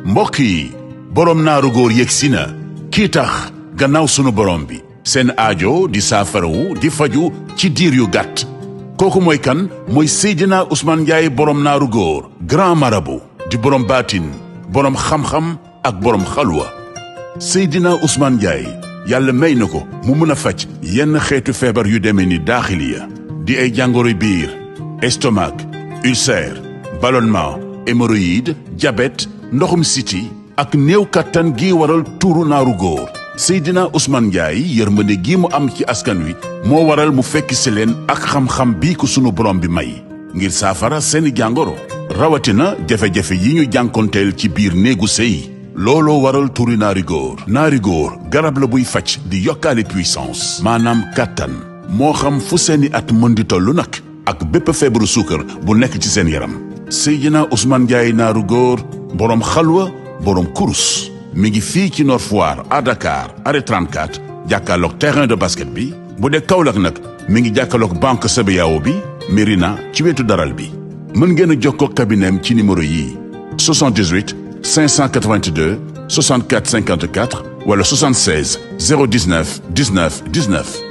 mbokk yi borom naaru góor yegsi na kii tax gannaaw sunu borom bi seen aajo di saafarawu di faju ci diir yu gàtt kooku mooy kan mooy Seydina Ousmane Ndiaye borom naaru góor grand marabout di borom baatin borom xam-xam ak borom xalwa Seydina Ousmane Ndiaye yàlla may na ko mu mën a faj yenn xeetu feebar yu demee ni daaxiliya di ay jàngoro biir estomac ulcère ballonnement hémorroïde diabète ndoxum siti ak néew kattan gi waral tuuru naaru góor Seydina Ousmane Ndiaye yërmande gi mu am ci askan wi moo waral mu fekk si leen ak xam-xam bii ko sunu borom bi may ngir saafara seeni jàngoro rawatina jafe-jafe yi ñu jànkonteel ci biir néegu sëy looloo waral turi naari góor garab la buy faj di yokkaale puissance maanaam kàttan moo xam fu seeni at mën di tollu nag ak bépp feebaru suukar bu nekk ci seen yaram Seydina Ousmane Ndiaye naaru góor boroom xalwa boroom kurus mi ngi fii ci Nord Foire à Dakar arrêt 34 jàkkaarloog terrain de basket bi bu dee Kaolack nag mi ngi jàkkaarloog banque CBAO bi Mérina ci wetu daral bi mën ngeen a jokkoo kabineem ci numéro yii 78 582 64 54 wala 76 019 19 19.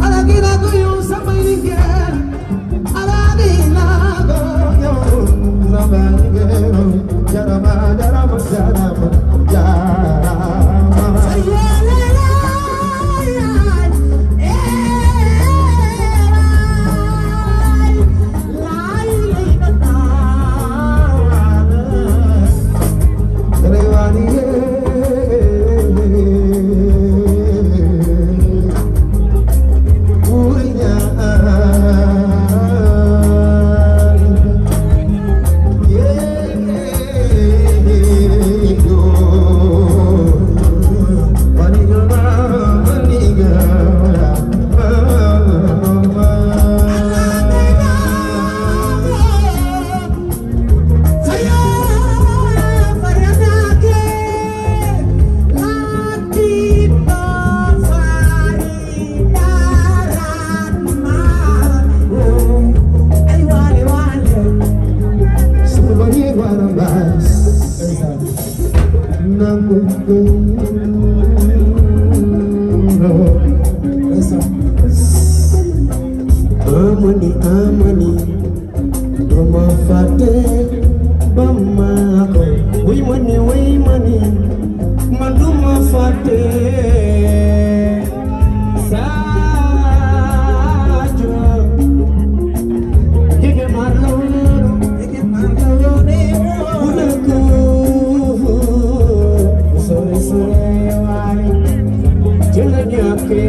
Alagina go you somebody again. Alagina. Amani, Roma Fate, Bamako, we money, Maduma Fate, Sajo, Gige Marlo, Unaku, Sorry, Jilanyaki.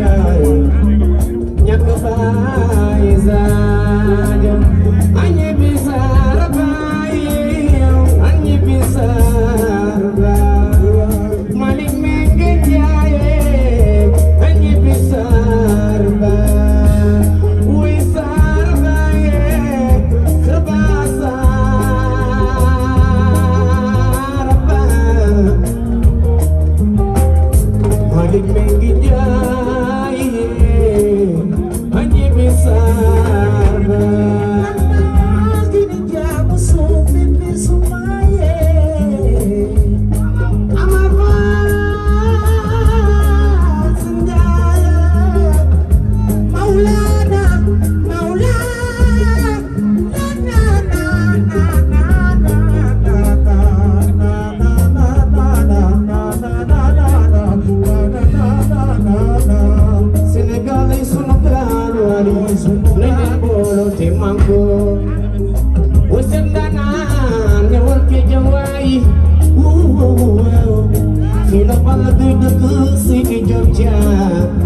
Sila pala do'y nagkusig i Georgia.